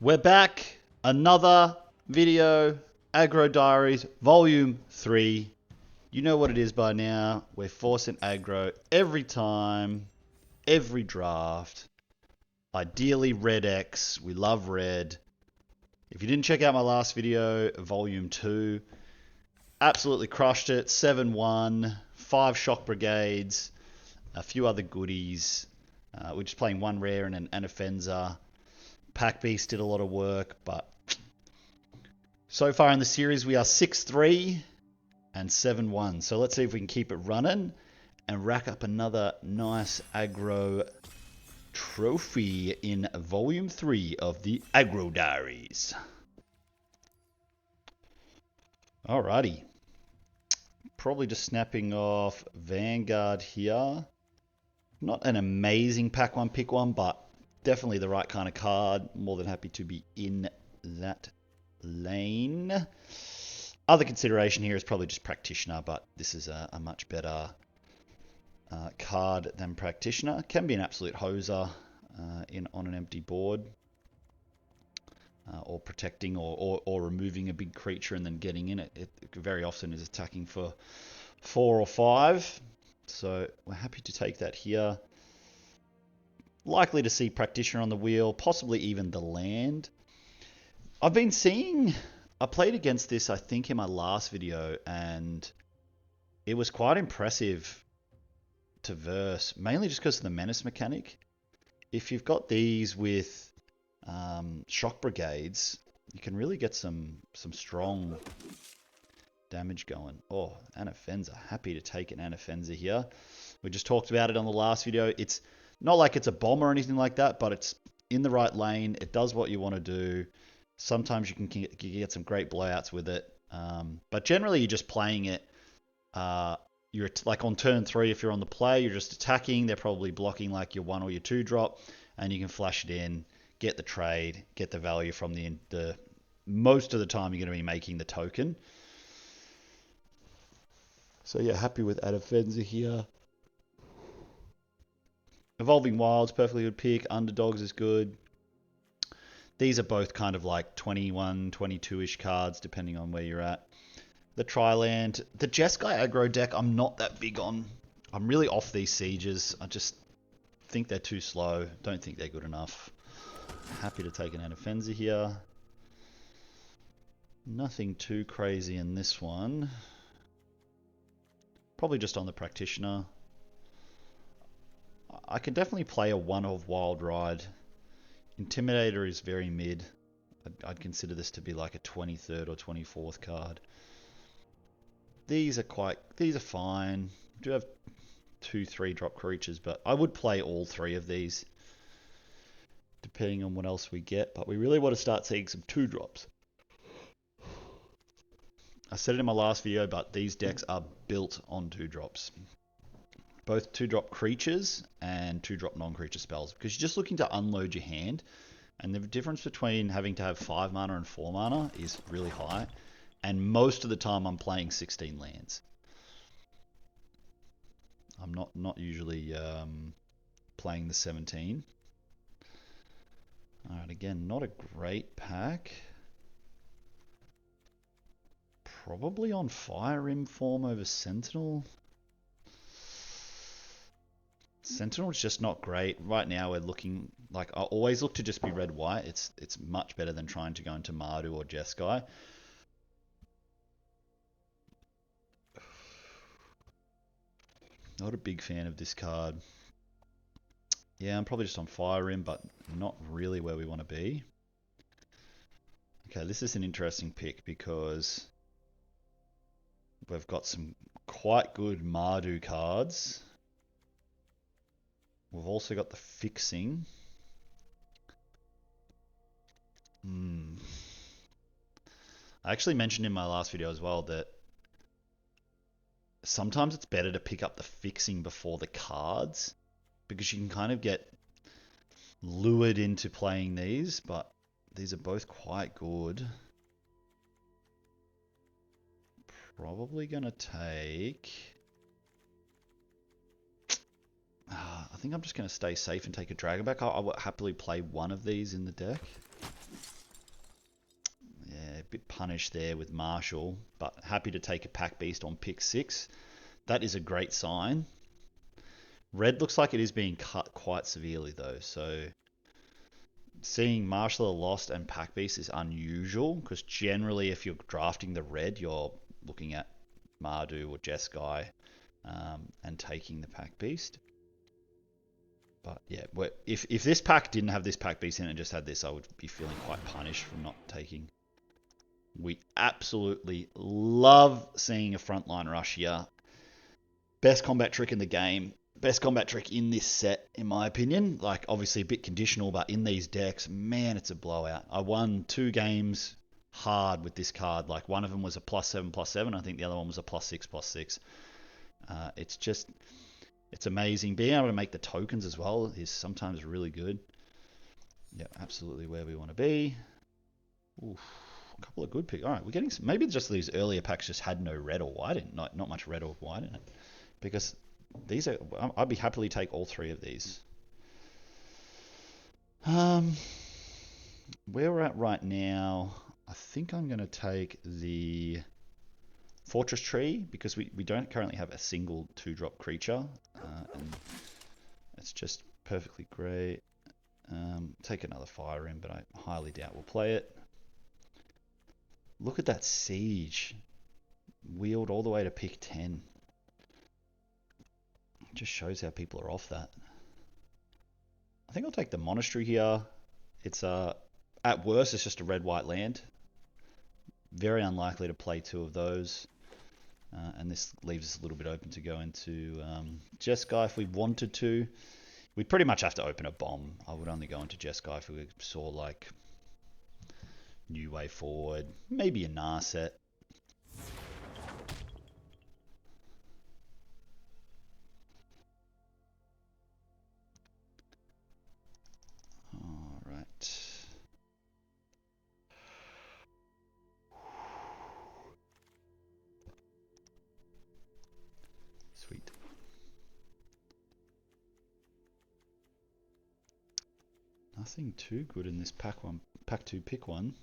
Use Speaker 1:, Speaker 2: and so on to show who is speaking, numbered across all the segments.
Speaker 1: We're back. Another video. Aggro Diaries, Volume 3. You know what it is by now. We're forcing aggro every time, every draft. Ideally red X. We love red. If you didn't check out my last video, Volume 2, absolutely crushed it. 7-1, 5 Shock Brigades, a few other goodies. We're just playing one rare and an offenser. Pack Beast did a lot of work, but so far in the series we are 6-3 and 7-1. So let's see if we can keep it running and rack up another nice aggro trophy in Volume 3 of the Aggro Diaries. Alrighty. Probably just snapping off Vanguard here. Not an amazing pack one, pick one, but definitely the right kind of card. More than happy to be in that lane. Other consideration here is probably just Practitioner, but this is a much better card than Practitioner. Can be an absolute hoser on an empty board. Or protecting or removing a big creature and then getting in it. It very often is attacking for 4 or 5. So we're happy to take that here. Likely to see Practitioner on the wheel, possibly even the land. I've been seeing, I played against this I think in my last video, and it was quite impressive to verse, mainly just because of the menace mechanic. If you've got these with Shock Brigades, you can really get some strong damage going. Oh, Anafenza. Happy to take an Anafenza here. We just talked about it on the last video. It's not like it's a bomb or anything like that, but it's in the right lane. It does what you want to do. Sometimes you can get some great blowouts with it. But generally, you're just playing it. You're like on turn 3, if you're on the play, you're just attacking. They're probably blocking like your 1 or your 2 drop, and you can flash it in, get the trade, get the value from the most of the time you're going to be making the token. So yeah, happy with Adafenza here. Evolving Wilds, perfectly good pick. Underdogs is good. These are both kind of like 21, 22-ish cards, depending on where you're at. The Triland. The Jeskai aggro deck, I'm not that big on. I'm really off these sieges. I just think they're too slow. Don't think they're good enough. Happy to take an Anafenza here. Nothing too crazy in this one. Probably just on the Practitioner. I can definitely play a 1 of Wild Ride. Intimidator is very mid. I'd consider this to be like a 23rd or 24th card. These are fine. We do have 2-3 drop creatures, but I would play all 3 of these depending on what else we get. But we really want to start seeing some 2 drops. I said it in my last video, but these decks are built on 2 drops. Both 2-drop creatures and 2-drop non-creature spells, because you're just looking to unload your hand, and the difference between having to have 5 mana and 4 mana is really high, and most of the time I'm playing 16 lands. I'm not usually playing the 17. Alright, again, not a great pack. Probably on Fire Rim form over Sentinel. Sentinel's just not great. Right now we're looking, like I always look to just be red-white. It's much better than trying to go into Mardu or Jeskai. Not a big fan of this card. Yeah, I'm probably just on Fire Rim, but not really where we want to be. Okay, this is an interesting pick because we've got some quite good Mardu cards. We've also got the fixing. I actually mentioned in my last video as well that sometimes it's better to pick up the fixing before the cards, because you can kind of get lured into playing these, but these are both quite good. Probably going to take... I think I'm just going to stay safe and take a Dragonback. I will happily play one of these in the deck. bit punished there with Marshall, but happy to take a Pack Beast on pick 6. That is a great sign. Red looks like it is being cut quite severely though, so seeing Marshall lost and Pack Beast is unusual, because generally if you're drafting the red, you're looking at Mardu or Jeskai and taking the Pack Beast. But yeah, if this pack didn't have this Pack Beast in it and just had this, I would be feeling quite punished for not taking. We absolutely love seeing a frontline rush here. Best combat trick in the game. Best combat trick in this set, in my opinion. Like, obviously a bit conditional, but in these decks, man, it's a blowout. I won 2 games hard with this card. Like, one of them was a +7/+7. I think the other one was a +6/+6. It's amazing. Being able to make the tokens as well is sometimes really good. Yeah, absolutely where we want to be. Oof, a couple of good picks. All right, we're getting some, maybe just these earlier packs just had no red or white in, not much red or white in it, because these are, I'd be happily take all 3 of these. Where we're at right now, I think I'm going to take the Fortress Tree, because we don't currently have a single 2-drop creature, and it's just perfectly great. Take another Fire in, but I highly doubt we'll play it. Look at that Siege. Wheeled all the way to pick 10. It just shows how people are off that. I think I'll take the Monastery here. It's at worst, it's just a red-white land. Very unlikely to play 2 of those. And this leaves us a little bit open to go into Jeskai if we wanted to. We'd pretty much have to open a bomb. I would only go into Jeskai if we saw like New Way Forward, maybe a Narset. All right. Sweet. Nothing too good in this pack 2 pick 1.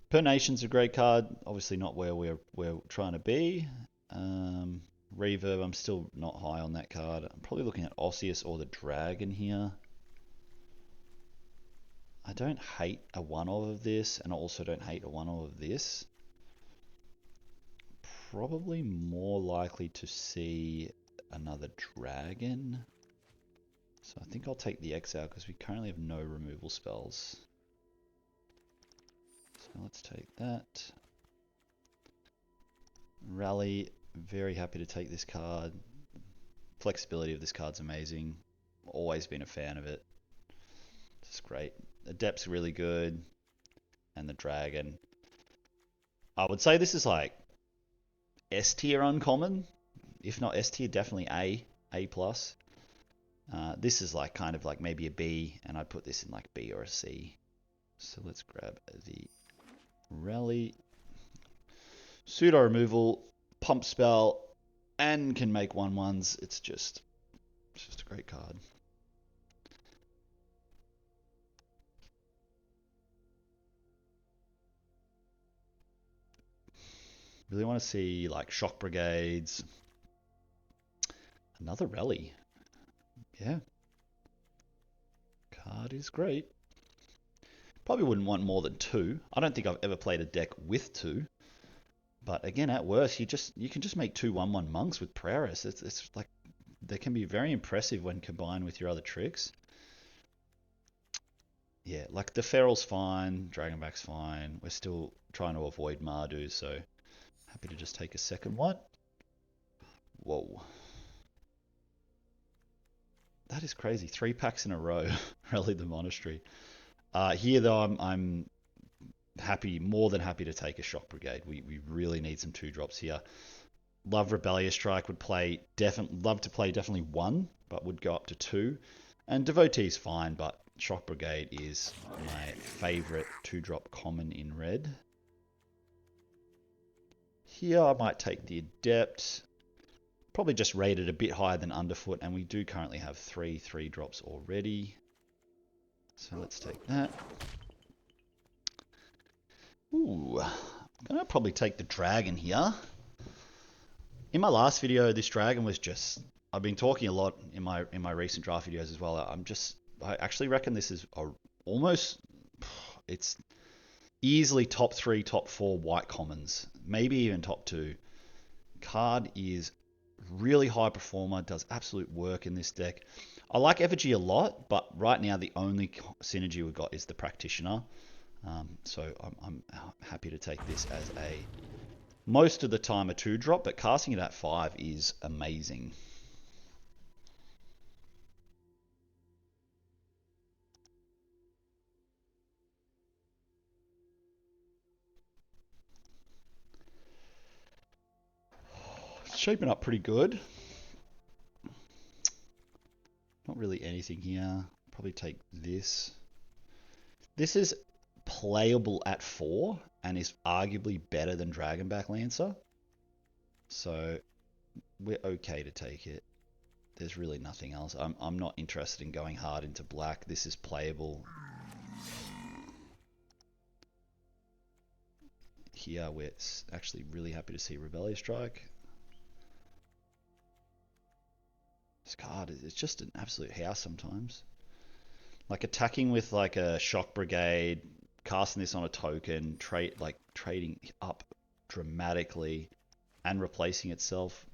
Speaker 1: Per Nation's a great card. Obviously not where we're trying to be. Reverb, I'm still not high on that card. I'm probably looking at Osseous or the Dragon here. I don't hate a 1-of of this, and I also don't hate a 1-of of this. Probably more likely to see another Dragon. So I think I'll take the Exile, because we currently have no removal spells. So let's take that. Rally, very happy to take this card. Flexibility of this card's amazing. Always been a fan of it. It's great. Adept's really good. And the Dragon. I would say this is like S tier uncommon. If not S tier, definitely A+. This is like kind of like maybe a B, and I'd put this in like B or a C. So let's grab the Rally. Pseudo removal, pump spell, and can make 1/1s. It's just a great card. Really want to see like Shock Brigades. Another Rally. Yeah. Card is great. Probably wouldn't want more than 2. I don't think I've ever played a deck with 2. But again, at worst, you can just make 2 1/1 monks with Prowess. It's like they can be very impressive when combined with your other tricks. Yeah, like the Feral's fine, Dragonback's fine. We're still trying to avoid Mardu, so happy to just take a second one. Whoa. That is crazy. 3 packs in a row. Rally the Monastery. Here though, I'm happy, more than happy to take a Shock Brigade. We really need some 2-drops here. Love Rebellious Strike, would play love to play definitely 1, but would go up to 2. And Devotee's fine, but Shock Brigade is my favorite 2-drop common in red. Here I might take the Adept. Probably just rated a bit higher than Underfoot, and we do currently have 3 3-drops already. So let's take that. probably take the dragon here. In my last video, this dragon was just... I've been talking a lot in my recent draft videos as well. I actually reckon this is almost... It's easily top 3, top 4 white commons. Maybe even top 2. Card is really high performer, does absolute work in this deck. I like Effigy a lot, but right now the only synergy we've got is the Practitioner. So I'm happy to take this as a, most of the time, a 2-drop, but casting it at 5 is amazing. It's shaping up pretty good. Not really anything here. Probably take this. This is playable at 4 and is arguably better than Dragonback Lancer. So we're okay to take it. There's really nothing else. I'm not interested in going hard into black. This is playable. Here we're actually really happy to see Rebellious Strike. This card is just an absolute house sometimes. Like attacking with like a Shock Brigade, casting this on a token, trading up dramatically and replacing itself.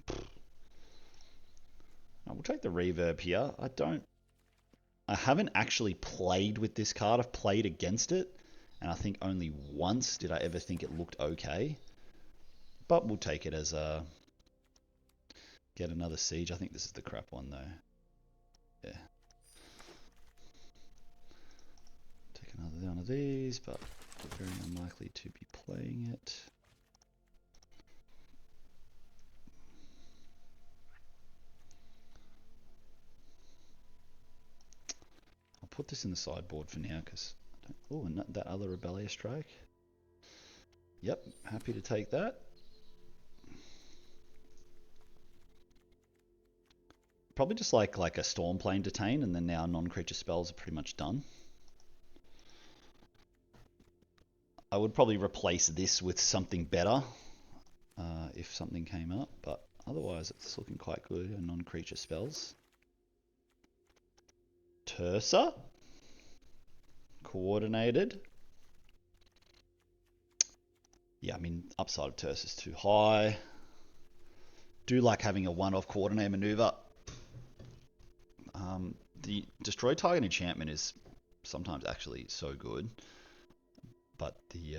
Speaker 1: We'll take the reverb here. I haven't actually played with this card. I've played against it, and I think only once did I ever think it looked okay. But we'll take it as a... Get another Siege. I think this is the crap one, though. Yeah. Take another one of these, but we're very unlikely to be playing it. I'll put this in the sideboard for now, because... Oh, and that other Rebellious Strike. Yep, happy to take that. Probably just like a Stormplane Detain, and then now non-creature spells are pretty much done. I would probably replace this with something better if something came up, but otherwise it's looking quite good. Non-creature spells. Tersa. Coordinated. Yeah, I mean, upside of Tersa is too high. Do like having a one-off coordinate maneuver. The destroy target enchantment is sometimes actually so good, but the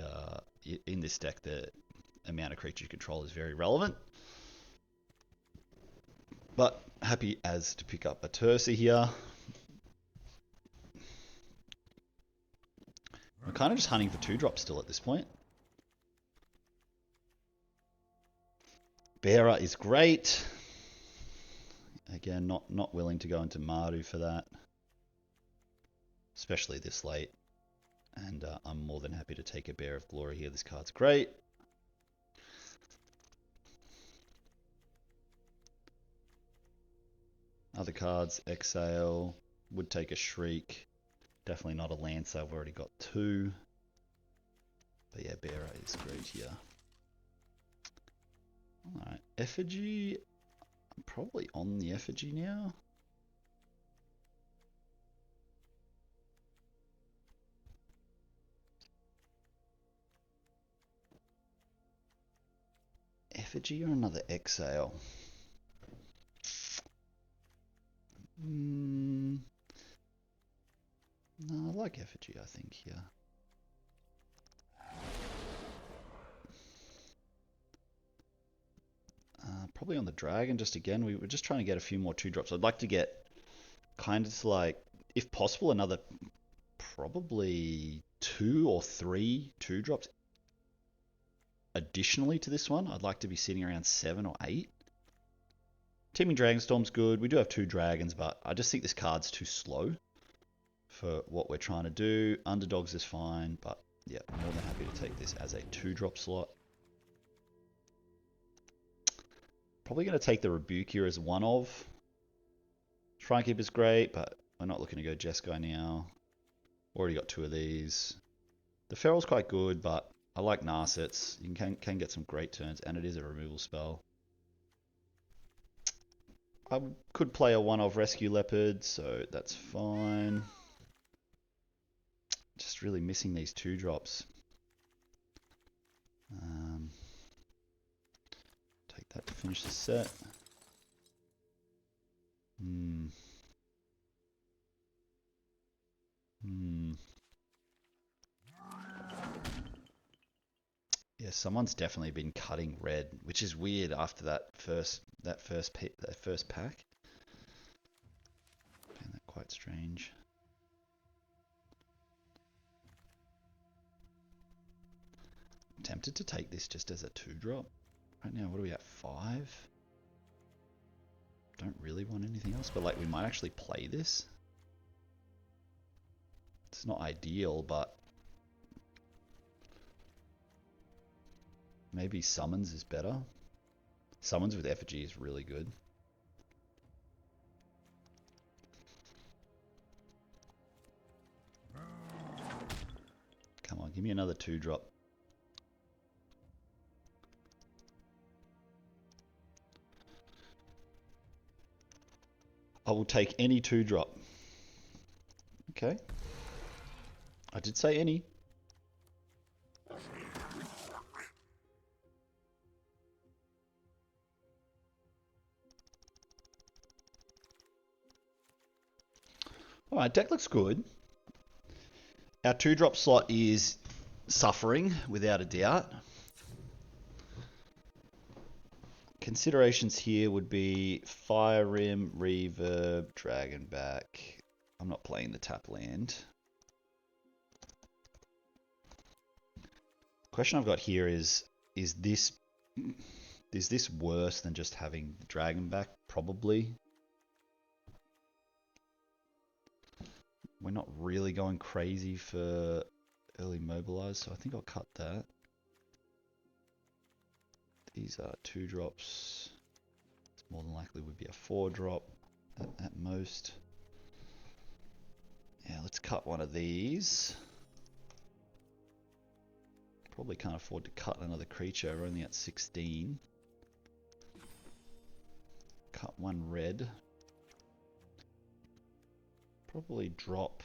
Speaker 1: in this deck the amount of creature you control is very relevant. But happy as to pick up a Tersa here. We're kind of just hunting for 2-drops still at this point. Bearer is great. Again, not willing to go into Mardu for that, especially this late. And I'm more than happy to take a Bear of Glory here. This card's great. Other cards, Exhale, would take a Shriek. Definitely not a Lancer, I've already got 2. But yeah, Bearer is great here. Alright, Effigy. I'm probably on the Effigy now. Effigy or another Exhale? No, I like Effigy, I think, here. Probably on the Dragon, just again, we were just trying to get a few more 2-drops. I'd like to get kind of like, if possible, another probably 2 or 3 2-drops additionally to this one. I'd like to be sitting around 7 or 8. Teaming Dragonstorm's good. We do have 2 dragons, but I just think this card's too slow for what we're trying to do. Underdogs is fine, but yeah, more than happy to take this as a 2-drop slot. Probably going to take the Rebuke here as one of. Shrinekeeper's great, but we're not looking to go Jeskai now. Already got 2 of these. The Feral's quite good, but I like Narsets. You can get some great turns, and it is a removal spell. I could play a one-of Rescue Leopard, so that's fine. Just really missing these 2-drops. Take that to finish the set. Yeah, someone's definitely been cutting red, which is weird after that first pack. I found that quite strange. I'm tempted to take this just as a 2-drop. Right now, what are we at? 5? Don't really want anything else, but like we might actually play this. It's not ideal, but maybe Summons is better. Summons with effigy is really good. Come on, give me another 2-drop. I will take any 2-drop. Okay. I did say any. Alright, deck looks good. Our 2-drop slot is suffering, without a doubt. Considerations here would be Fire Rim, Reverb, Dragonback. I'm not playing the tap land. Question I've got here is this worse than just having Dragonback? Probably. We're not really going crazy for early mobilize, so I think I'll cut that. These are 2-drops. It's more than likely would be a 4-drop at most. Yeah, let's cut one of these. Probably can't afford to cut another creature. We're only at 16. Cut one red. Probably drop.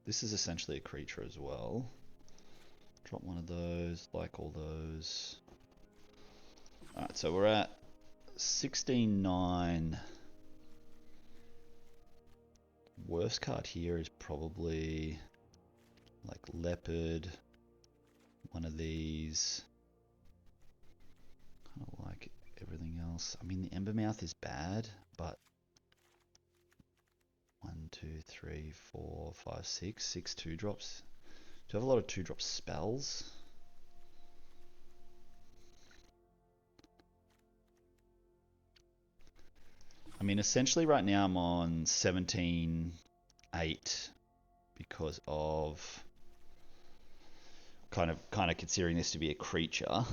Speaker 1: This is essentially a creature as well. Drop one of those, like all those. Alright, so we're at 16-9. Worst card here is probably like Leopard. One of these. Kind of like everything else. I mean, the Embermouth is bad, but 1, 2, 3, 4, 5, 6. 6 2-drops. Do you have a lot of 2-drop spells? I mean, essentially right now I'm on 17-8 because of kind of considering this to be a creature.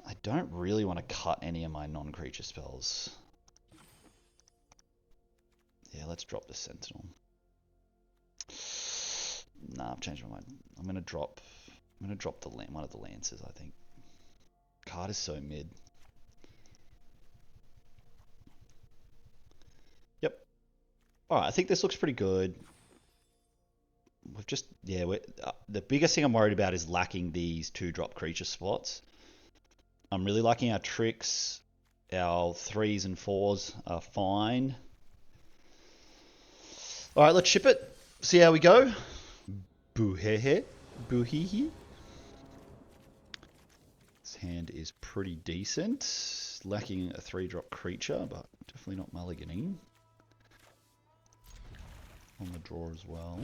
Speaker 1: I don't really want to cut any of my non-creature spells. Yeah, let's drop the Sentinel. Nah, I've changed my mind. I'm gonna drop the one of the Lancers, I think. Card is so mid. Yep. Alright, I think this looks pretty good. We've just, yeah, the biggest thing I'm worried about is lacking these 2-drop creature spots. I'm really liking our tricks. Our 3s and 4s are fine. Alright, let's ship it. See how we go. Boo-hee-hee. Boo-hee-hee. This hand is pretty decent. Lacking a 3-drop creature, but definitely not mulliganing. On the draw as well.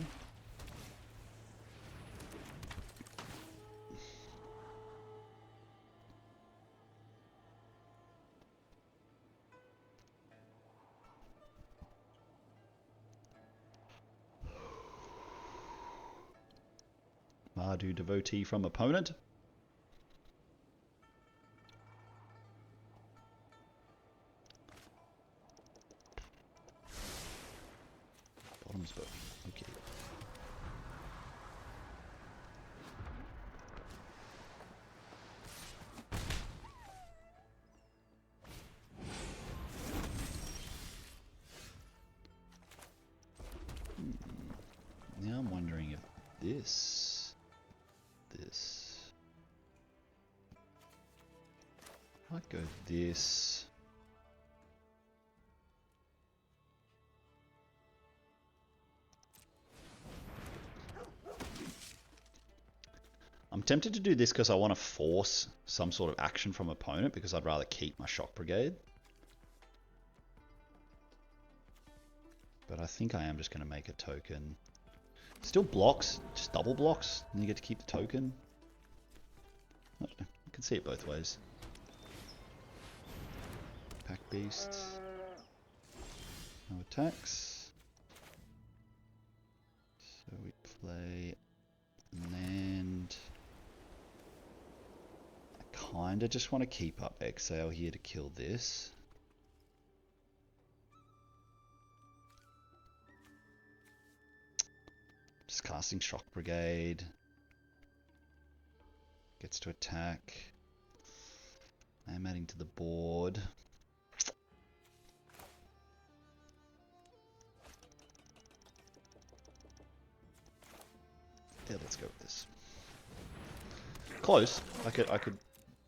Speaker 1: Mardu Devotee from opponent. Bottom's both. Okay. wondering if this. Might go this. I'm tempted to do this because I want to force some sort of action from opponent because I'd rather keep my Shock Brigade. But I think I am just going to make a token. Still blocks, just double blocks, and you get to keep the token. I can see it both ways. Pack Beasts. No attacks. So we play land. I kinda just want to keep up Exile here to kill this. Just casting Shock Brigade. Gets to attack. I'm adding to the board. Yeah, let's go with this. Close. I could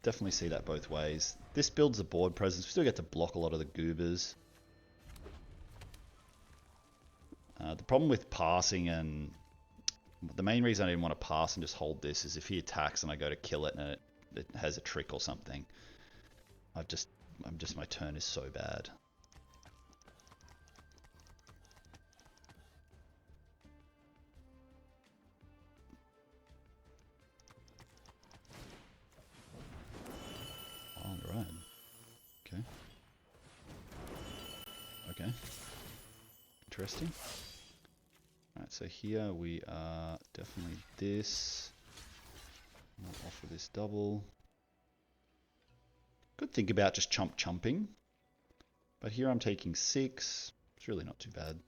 Speaker 1: definitely see that both ways. This builds the board presence. We still get to block a lot of the goobers. The problem with passing and the main reason I didn't want to pass and just hold this is if he attacks and I go to kill it and it has a trick or something. My turn is so bad. Alright. Okay. Okay. Interesting. Alright, so here we are definitely this. I'll offer this double. Could think about just chumping. But here I'm taking 6. It's really not too bad.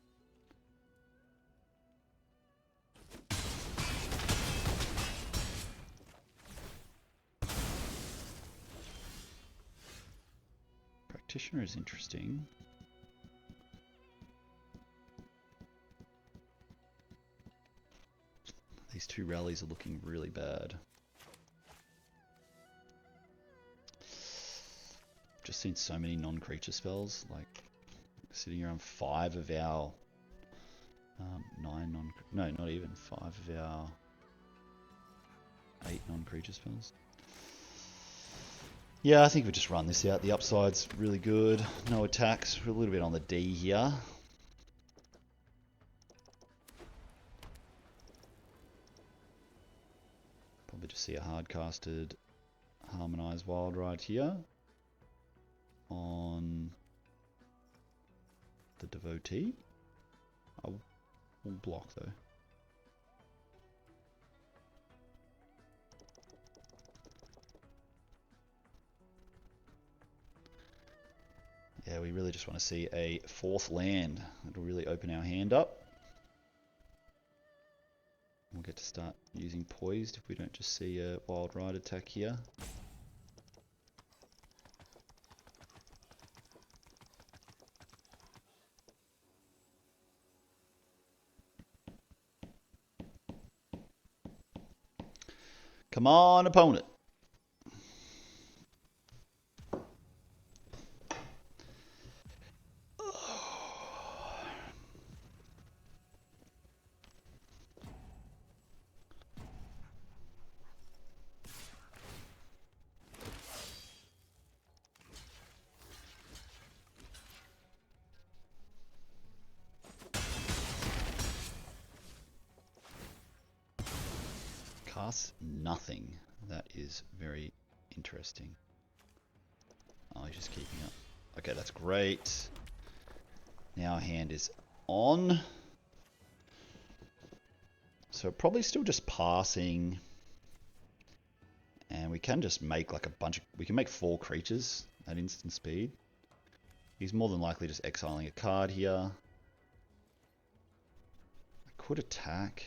Speaker 1: Practitioner is interesting. These two rallies are looking really bad. Just seen so many non-creature spells, like sitting around 5 of our 9 no, not even 5 of our 8 non-creature spells. Yeah, I think we just run this out. The upside's really good. No attacks. We're a little bit on the D here. Probably just see a hard-casted Harmonized Wild Ride here on the Devotee. I'll block though. Yeah, we really just want to see a 4th land. It'll really open our hand up. We'll get to start using Poised if we don't just see a Wild Ride attack here. Come on, opponent. Casts nothing. That is very interesting. Oh, he's just keeping up. Okay, that's great. Now our hand is on. So probably still just passing. And we can just make like a bunch of... We can make 4 creatures at instant speed. He's more than likely just exiling a card here. I could attack.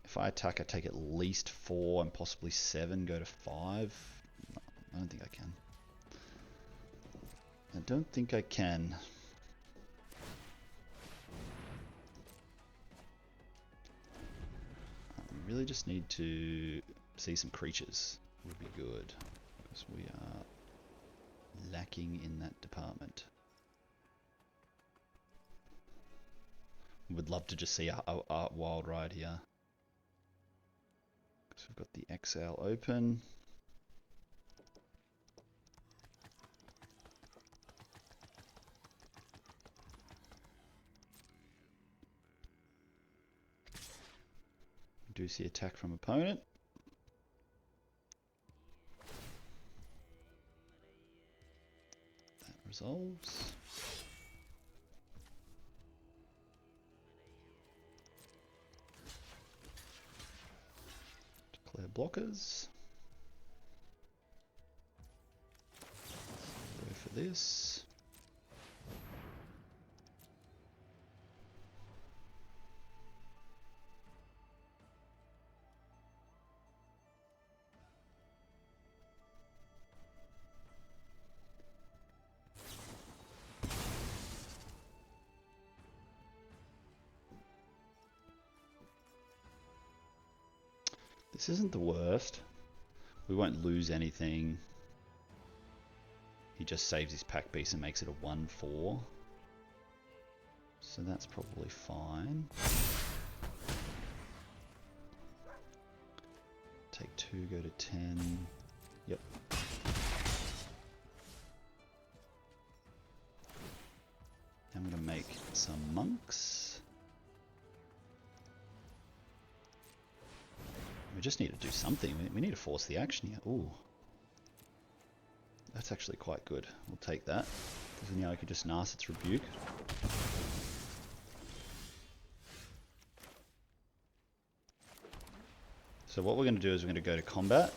Speaker 1: If I attack, I take at least 4 and possibly 7, go to 5. I don't think I can. I don't think I can. We really just need to see some creatures. Would be good. Because we are lacking in that department. Would love to just see a wild ride here. So we've got the Exhale open. Do see attack from opponent. That resolves. Declare blockers. Go for this. This isn't the worst. We won't lose anything. He just saves his pack piece and makes it a 1/4. So that's probably fine. Take 2, go to 10. Yep. I'm going to make some monks. We just need to do something. We need to force the action here. Ooh. That's actually quite good. We'll take that. Because now I could just Nast its Rebuke. So what we're going to do is we're going to go to combat.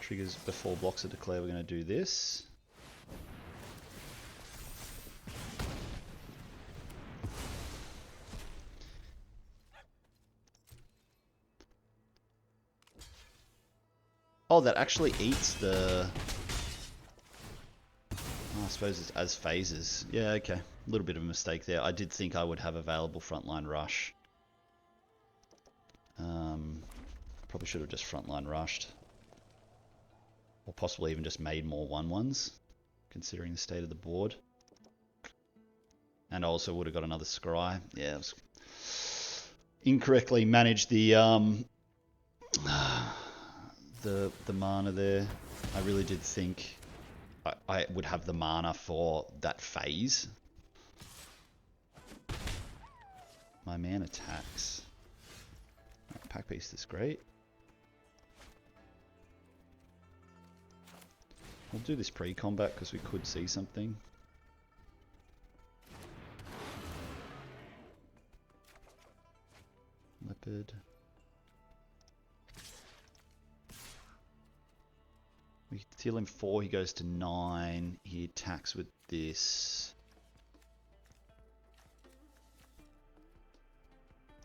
Speaker 1: Triggers before blocks are declared. We're going to do this. Oh, that actually eats the... Oh, I suppose it's as phases. Yeah, okay. A little bit of a mistake there. I did think I would have available frontline rush. Probably should have just frontline rushed. Or possibly even just made more 1/1s, considering the state of the board. And I also would have got another scry. Yeah, it was incorrectly managed the mana there. I really did think I would have the mana for that phase. My man attacks. Pack piece is great. We'll do this pre-combat because we could see something. Leopard. We deal him 4, he goes to 9. He attacks with this.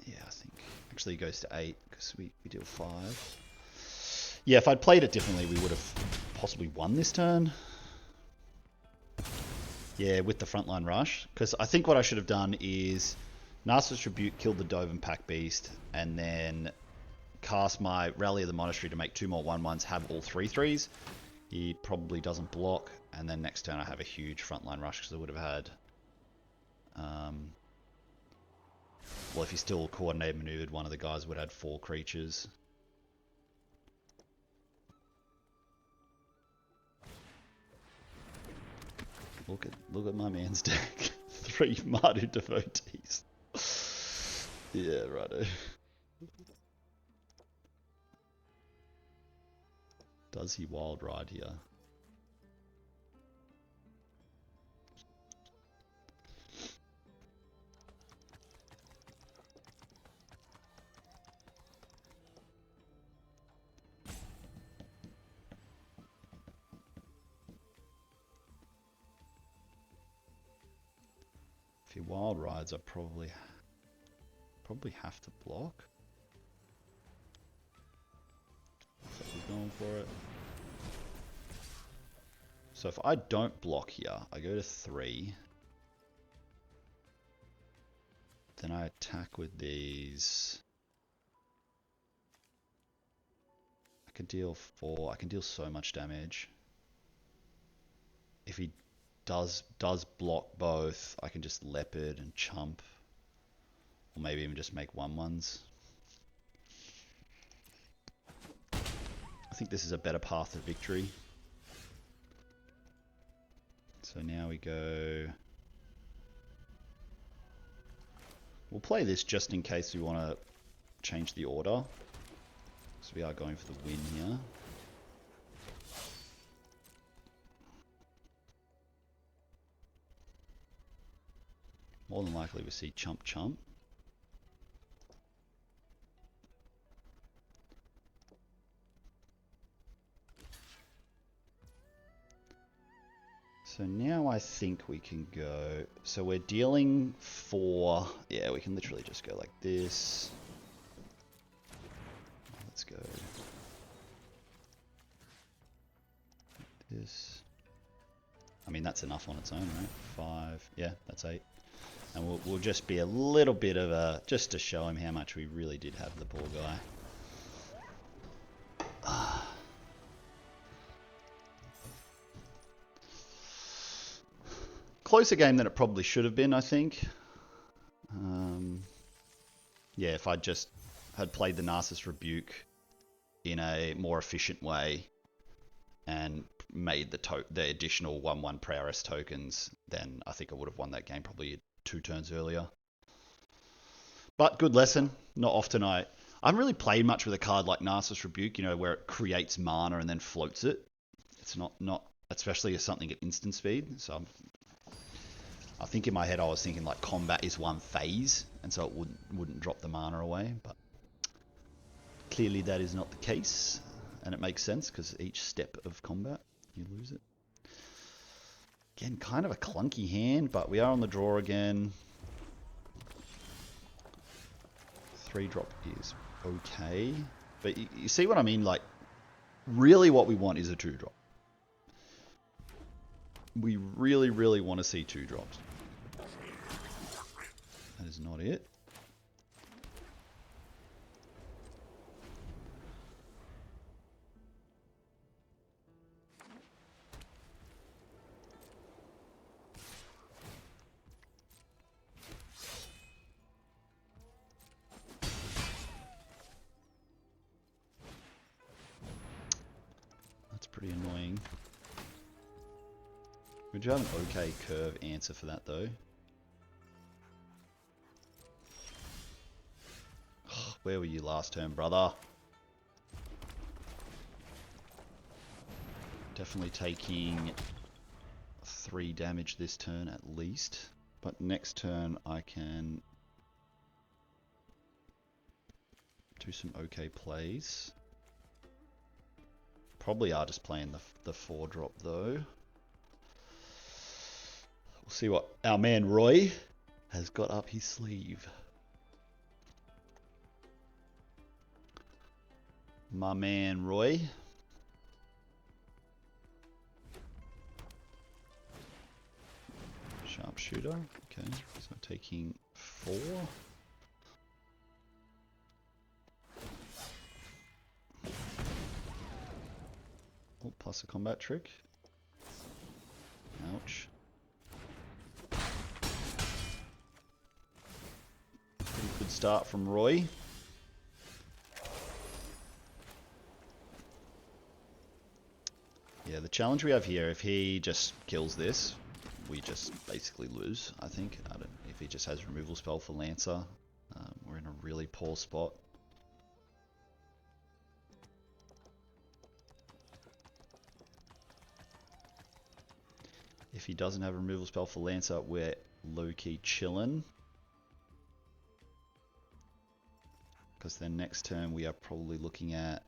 Speaker 1: Yeah, I think. Actually, he goes to 8 because we deal 5. Yeah, if I'd played it differently, we would have possibly won this turn. Yeah, with the frontline rush. Because I think what I should have done is Narcissus Rebuke, killed the Dove and Pack Beast, and then cast my Rally of the Monastery to make 2 more 1/1s, have all 3/3s. He probably doesn't block, and then next turn I have a huge frontline rush because I would have had... well, if he still coordinated maneuvered, one of the guys would have had 4 creatures. Look at my man's deck. 3 Mardu Devotees. Yeah, righto. Does he wild ride here? If he wild rides, I probably have to block. So he's going for it. So if I don't block here, I go to 3. Then I attack with these. I can deal 4. I can deal so much damage. If he does block both, I can just leopard and chump. Or maybe even just make 1/1s. I think this is a better path to victory. So now we go... We'll play this just in case we want to change the order. So we are going for the win here. More than likely we see chump chump. So now I think we can go... So we're dealing 4... Yeah, we can literally just go like this. Let's go... This... I mean, that's enough on its own, right? 5... Yeah, that's 8. And we'll just be a little bit of a... Just to show him how much we really did have the poor guy. Closer game than it probably should have been, I think. Yeah, if I just had played the Narcissus Rebuke in a more efficient way and made the additional 1/1 Prowess tokens, then I think I would have won that game probably 2 turns earlier. But good lesson. Not often I haven't really played much with a card like Narcissus Rebuke, you know, where it creates mana and then floats it. It's not especially as something at instant speed. So I think in my head I was thinking like combat is one phase, and so it wouldn't drop the mana away, but clearly that is not the case, and it makes sense because each step of combat you lose it. Again, kind of a clunky hand, but we are on the draw again. 3-drop is okay, but you see what I mean? Like, really what we want is a 2-drop. We really want to see 2 drops. That is not it. That's pretty annoying. Would you have an okay curve answer for that though? Where were you last turn, brother? Definitely taking 3 damage this turn at least. But next turn I can do some okay plays. Probably are just playing the 4-drop though. We'll see what our man Roy has got up his sleeve. My man Roy. Sharpshooter. Okay, so taking 4. Oh, plus a combat trick. Ouch. Pretty good start from Roy. Yeah, the challenge we have here, if he just kills this, we just basically lose, I think. I don't, if he just has removal spell for Lancer, we're in a really poor spot. If he doesn't have a removal spell for Lancer, we're low-key chillin'. Because then next turn we are probably looking at...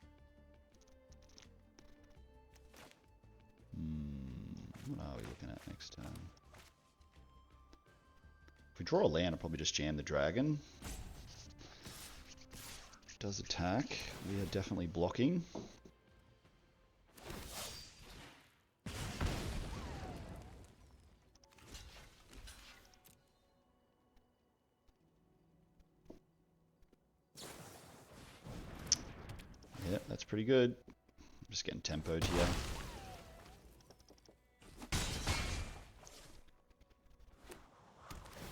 Speaker 1: what are we looking at next turn? If we draw a land, I'll probably just jam the dragon. If it does attack, we are definitely blocking. pretty good. I'm just getting tempoed here.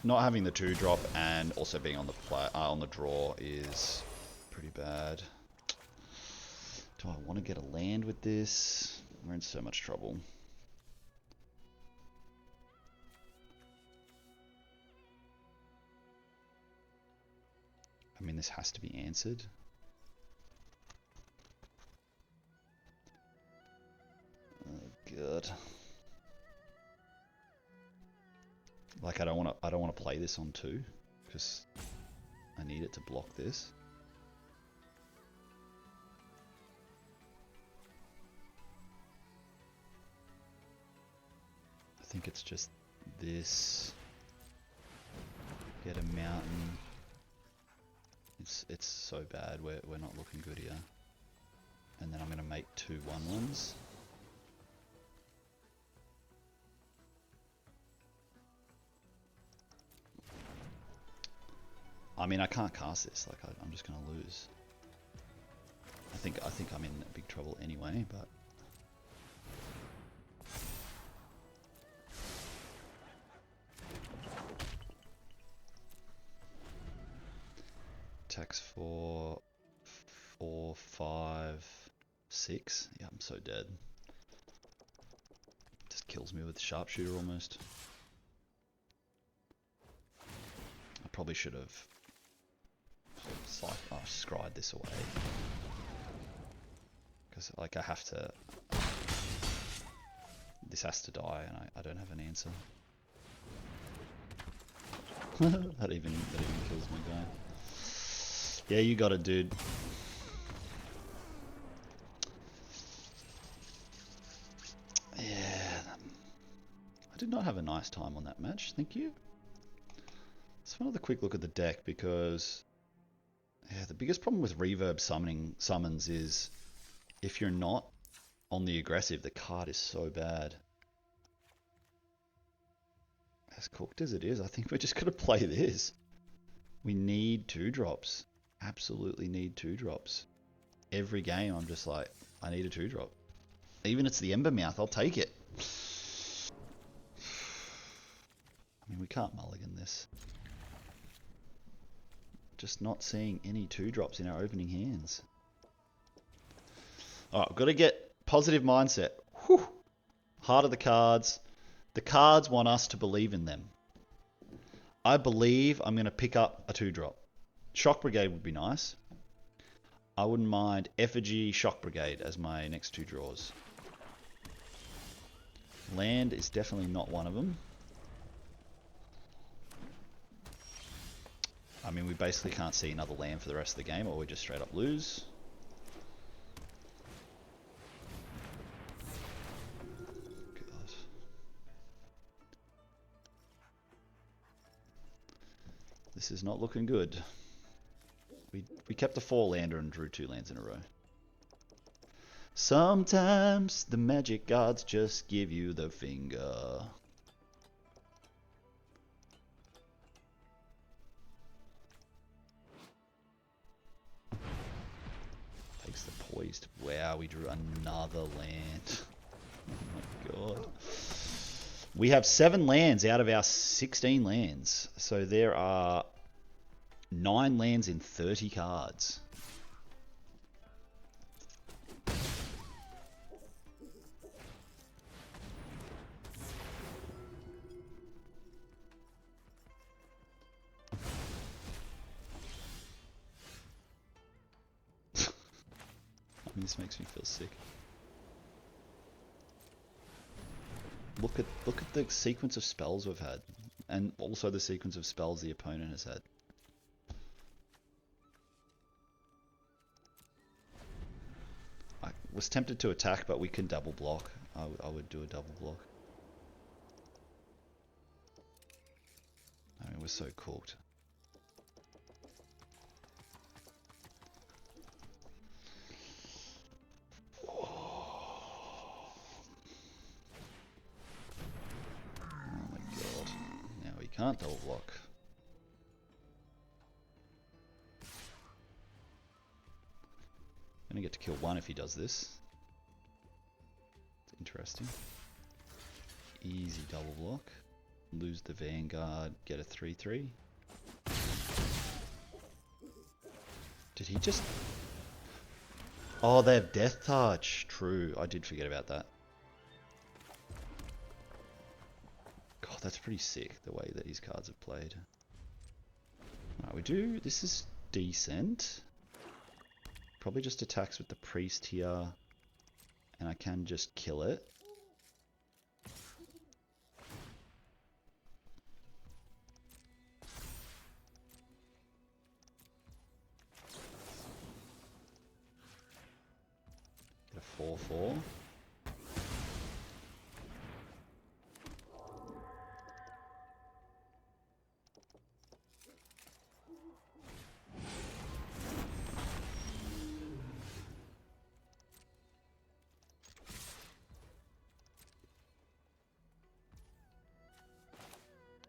Speaker 1: Not having the 2-drop and also being on the draw is pretty bad. Do I want to get a land with this? We're in so much trouble. I mean, this has to be answered. Oh god. Like I don't want to play this on 2 because I need it to block this. I think it's just this. Get a mountain. It's so bad. We're not looking good here. And then I'm gonna make 2 1/1s. I mean, I can't cast this. Like, I'm just gonna lose. I think I'm in big trouble anyway. But attacks 4, 4, 5, 6. Yeah, I'm so dead. Just kills me with sharpshooter almost. I probably should have scryed this away. Because like I have to... This has to die and I don't have an answer. that even kills me, guy. Yeah, you got it, dude. Yeah. I did not have a nice time on that match, thank you. Let's have another quick look at the deck because... Yeah, the biggest problem with reverb summons is if you're not on the aggressive, the card is so bad. As cooked as it is, I think we're just going to play this. We need 2-drops. Absolutely need 2-drops. Every game I'm just like, I need a 2-drop. Even if it's the Ember Mouth, I'll take it. I mean, we can't mulligan this. Just not seeing any 2-drops in our opening hands. Alright, we've got to get positive mindset. Whew. Heart of the cards. The cards want us to believe in them. I believe I'm going to pick up a 2-drop. Shock Brigade would be nice. I wouldn't mind Effigy, Shock Brigade as my next 2 draws. Land is definitely not one of them. I mean, we basically can't see another land for the rest of the game, or we just straight up lose. God. This is not looking good. We kept a 4-lander and drew 2 lands in a row. Sometimes the magic gods just give you the finger. Takes the poised. Wow, we drew another land. Oh my god. We have 7 lands out of our 16 lands. So there are 9 lands in 30 cards. I mean, this makes me feel sick. Look at the sequence of spells we've had, and also the sequence of spells the opponent has had. I was tempted to attack, but we can double block. I would do a double block. I mean, we're so cooked. Can't double block. I'm gonna get to kill 1 fun if he does this. It's interesting. Easy double block. Lose the Vanguard, get a 3/3. Did he just... Oh, they have Death Touch. True, I did forget about that. God, that's pretty sick, the way that his cards have played. Alright, we do... This is decent. Probably just attacks with the Priest here. And I can just kill it. Get a 4/4.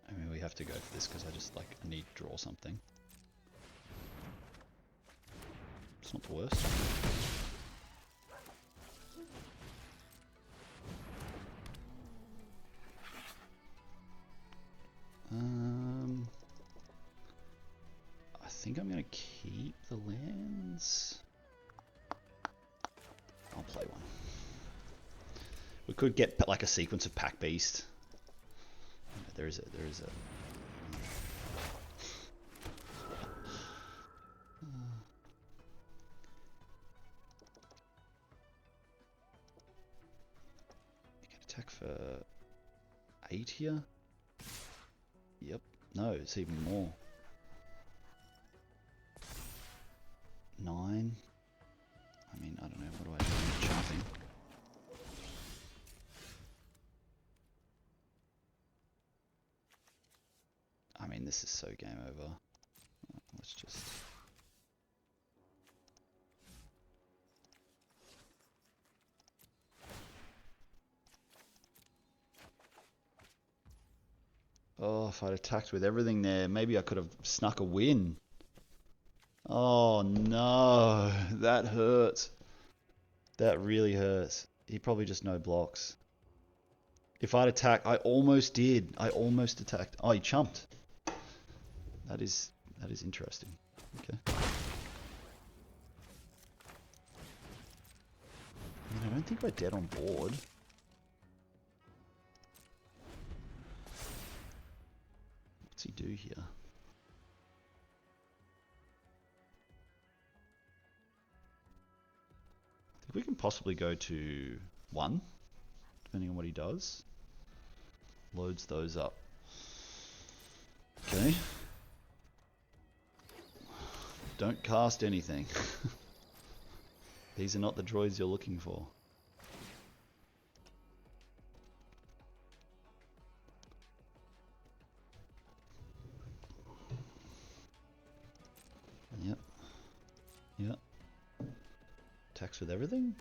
Speaker 1: I mean, we have to go for this because I just like need to draw something. It's not the worst. I think I'm gonna keep the lands. I'll play one. We could get like a sequence of Pack Beast. There is a. You can attack for 8 here. Yep. No, it's even more. 9. I mean, I don't know. What do I do? Jumping. I mean, this is so game over. Let's just... Oh, if I'd attacked with everything there, maybe I could have snuck a win. Oh no, that hurts. That really hurts. He probably just no blocks. If I'd attack, I almost did. I almost attacked. Oh, he chumped. That is interesting. Okay. I mean, I don't think we're dead on board. What's he do here? I think we can possibly go to 1, depending on what he does. Loads those up. Okay. Don't cast anything. These are not the droids you're looking for. Yep. Yep. Attacks with everything?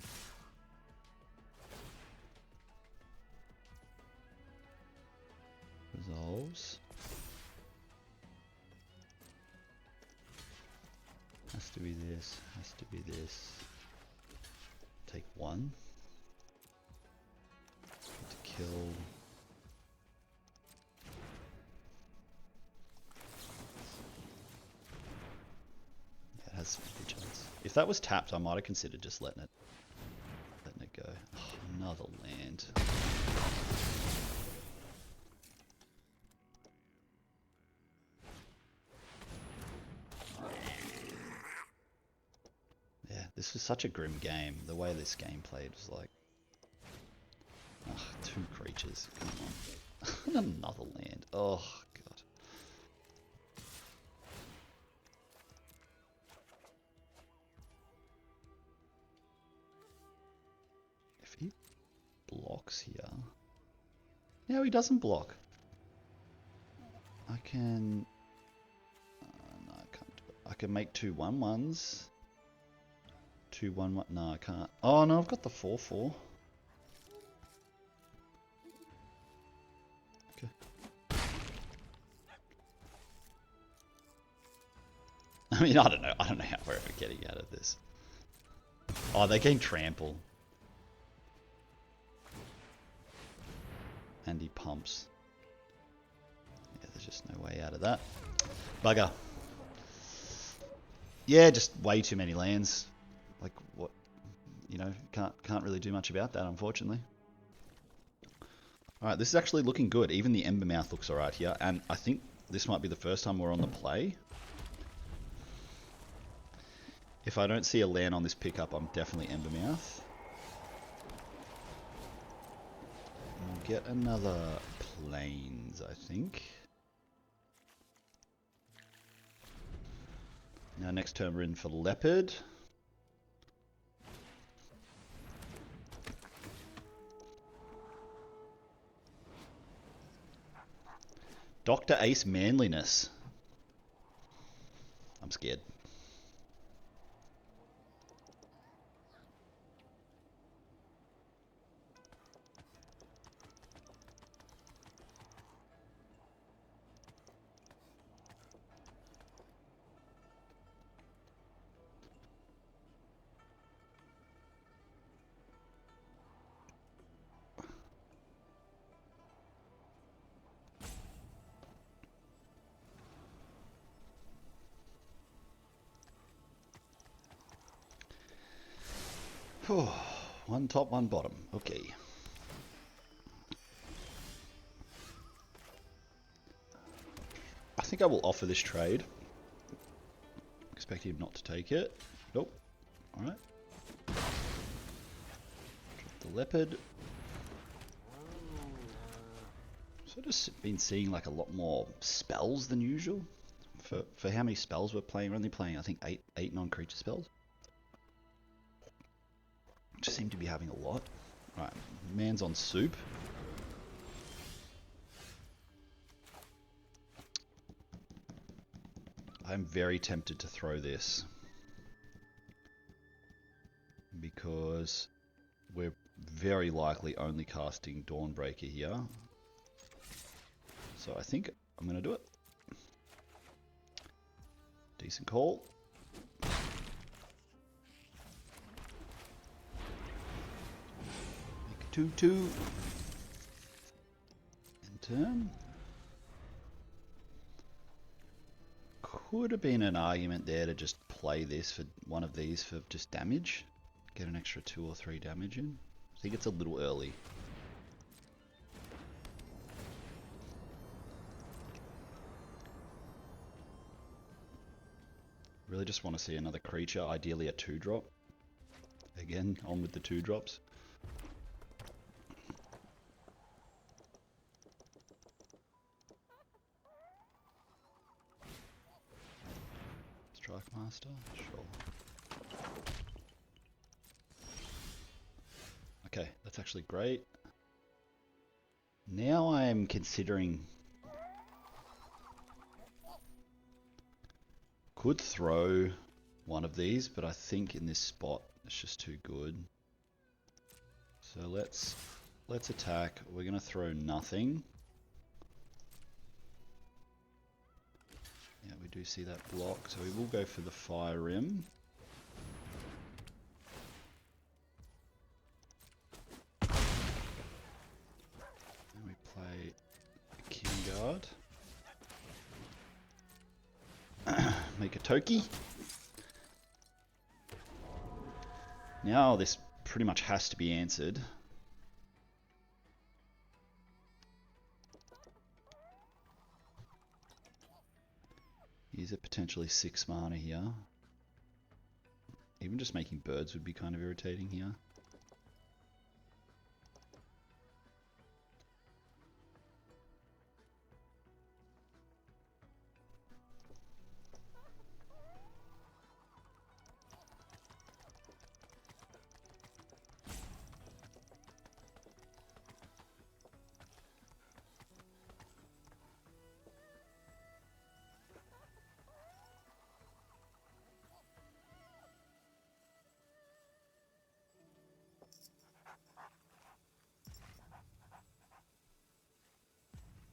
Speaker 1: Resolves. Has to be this. Has to be this. Take 1. To kill. It has a chance. If that was tapped, I might have considered just letting it go. Oh, another land. Yeah, this was such a grim game. The way this game played was like, ugh, 2 creatures. Come on. Another land. Oh god. If he blocks here... No, he doesn't block. I can... no, I can't do it. I can make 2 1/1s. 2 1/1. No, I can't. Oh no, I've got the 4/4. Okay. I mean, I don't know how we're ever getting out of this. Oh, they gain trample. And he pumps. Yeah, there's just no way out of that. Bugger. Yeah, just way too many lands. Like, what? You know, can't really do much about that, unfortunately. Alright, this is actually looking good. Even the Embermouth looks alright here. And I think this might be the first time we're on the play. If I don't see a land on this pickup, I'm definitely Embermouth. We'll get another Plains, I think. Now next turn we're in for Leopard. Dr. Ace Manliness. I'm scared. One top, one bottom. Okay. I think I will offer this trade. Expect him not to take it. Nope. Alright. Drop the Leopard. So just been seeing like a lot more spells than usual. For how many spells we're playing. We're only playing, I think, eight non-creature spells. Just seem to be having a lot. Right, man's on soup. I'm very tempted to throw this. Because we're very likely only casting Dawnbreaker here. So I think I'm going to do it. Decent call. 2/2. End turn. Could have been an argument there to just play this for one of these for just damage. Get an extra 2 or 3 damage in. I think it's a little early. Really just want to see another creature, ideally a 2-drop. Again, on with the 2-drops. Strike Master, sure. Okay, that's actually great. Now I'm considering... Could throw one of these, but I think in this spot it's just too good. So let's attack. We're gonna throw nothing. Yeah, we do see that block, so we will go for the Fire Rim. And we play King Guard. Make a Toki. Now this pretty much has to be answered. Use a potentially 6 mana here. Even just making birds would be kind of irritating here.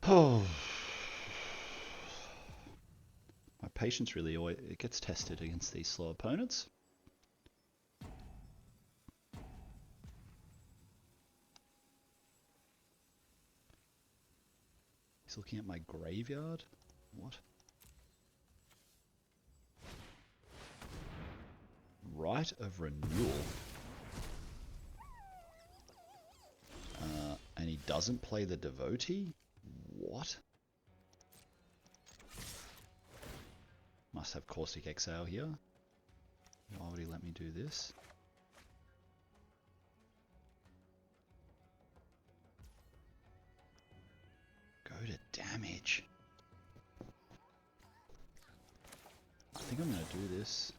Speaker 1: Oh, my patience really always it gets tested against these slow opponents. Just looking at my graveyard. What? Right of renewal. And he doesn't play the devotee? What? Must have Caustic Exile here. Why would he let me do this? Go to damage. I think I'm going to do this.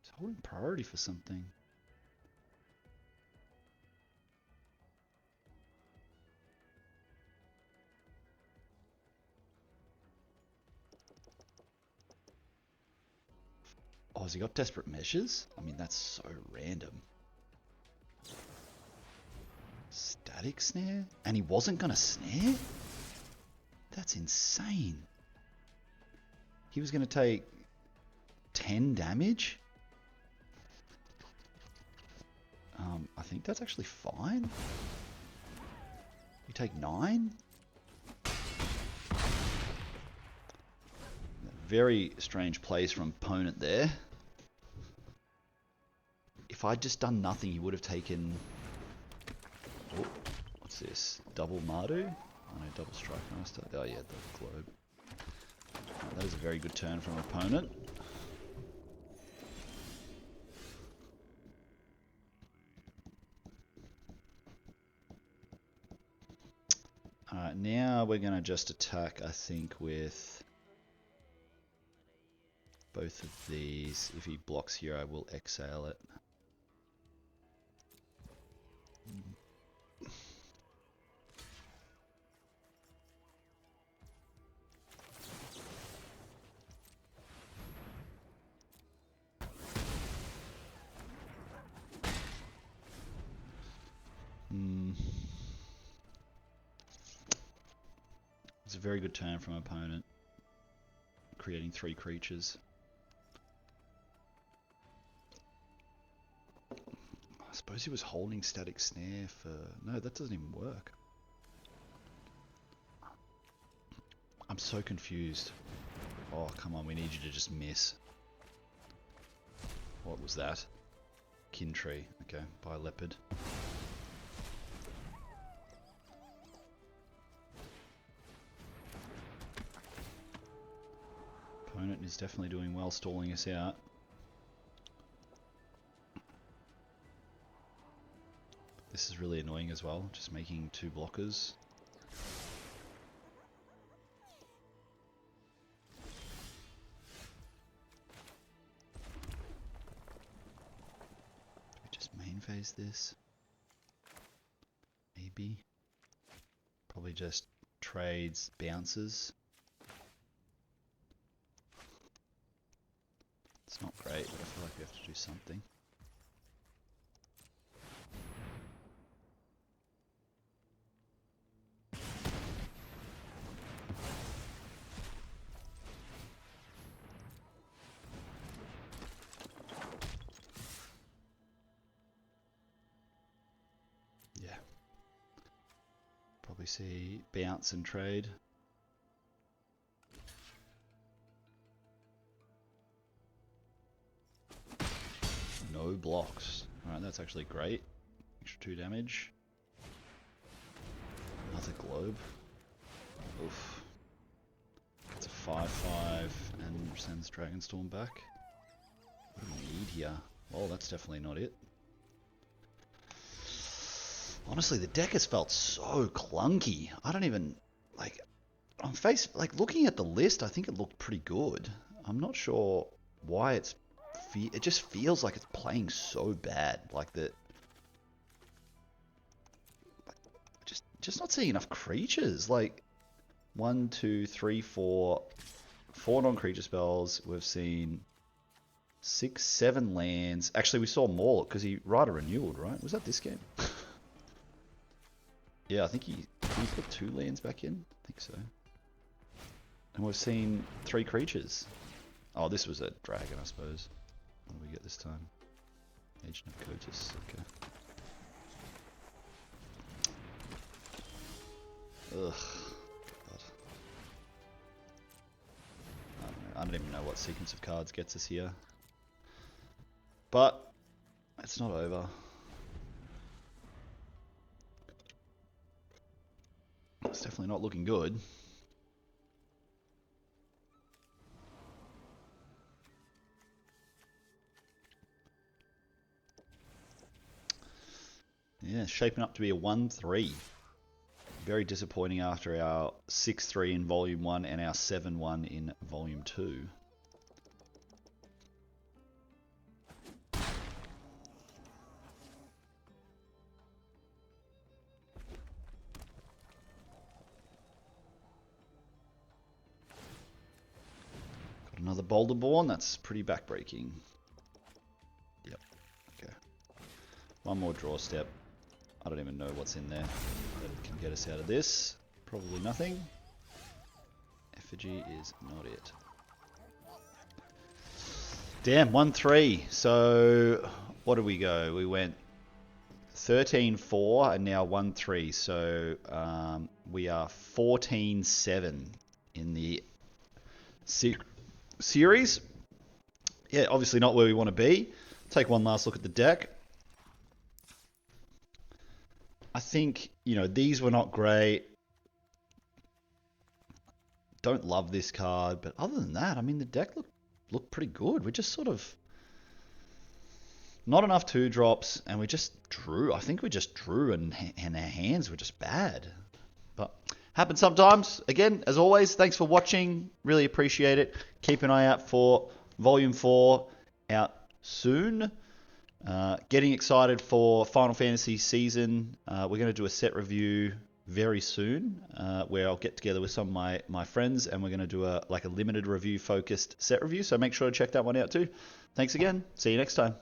Speaker 1: It's holding priority for something. Oh, has he got Desperate Measures? I mean, that's so random. Static Snare? And he wasn't going to snare? That's insane. He was going to take 10 damage? I think that's actually fine. You take 9? Very strange plays from opponent there. If I'd just done nothing, he would have taken... Oh, what's this? Double Mardu? Oh no, double Strike Master. Oh yeah, the Globe. That is a very good turn from opponent. Alright, now we're going to just attack, I think, with both of these. If he blocks here, I will exile it. It's a very good turn from opponent, creating 3 creatures. I suppose he was holding Static Snare for... No, that doesn't even work. I'm so confused. Oh, come on, we need you to just miss. What was that? Kin Tree. Okay, by Leopard. Opponent is definitely doing well stalling us out. This is really annoying as well, just making 2 blockers. We just main phase this. Maybe. Probably just trades bounces. It's not great, but I feel like we have to do something. Yeah. Probably see bounce and trade. No blocks. Alright, that's actually great. Extra 2 damage. Another Globe. Oof. Gets a 5/5 and sends Dragonstorm back. What do we need here? Well, that's definitely not it. Honestly, the deck has felt so clunky. I don't even... Like, on face... Like, looking at the list, I think it looked pretty good. I'm not sure why it's... It just feels like it's playing so bad. Like that... Just not seeing enough creatures. Like, 1, 2, 3, 4... 4 non-creature spells. We've seen 6, 7 lands. Actually, we saw more because he Rider Renewed, right? Was that this game? Yeah, I think he put 2 lands back in. I think so. And we've seen 3 creatures. Oh, this was a dragon, I suppose. What do we get this time? Agent of Cotus. Okay. Ugh. God. I don't even know what sequence of cards gets us here. But it's not over. It's definitely not looking good. Yeah, shaping up to be a 1-3. Very disappointing after our 6-3 in Volume 1 and our 7-1 in Volume 2. Got another Boulder Born. That's pretty backbreaking. Yep. Okay. One more draw step. I don't even know what's in there that can get us out of this. Probably nothing. Effigy is not it. Damn, 1-3. So, what did we go? We went 13-4 and now 1-3. So, we are 14-7 in the series. Yeah, obviously not where we want to be. Take one last look at the deck. I think, these were not great. Don't love this card, but other than that, I mean, the deck looked pretty good. We just sort of not enough 2-drops, and we just drew. I think we just drew, and our hands were just bad. But happens sometimes. Again, as always, thanks for watching. Really appreciate it. Keep an eye out for Volume 4 out soon. Getting excited for Final Fantasy season. We're going to do a set review very soon, where I'll get together with some of my friends, and we're going to do a limited review focused set review. So make sure to check that one out too. Thanks again. See you next time.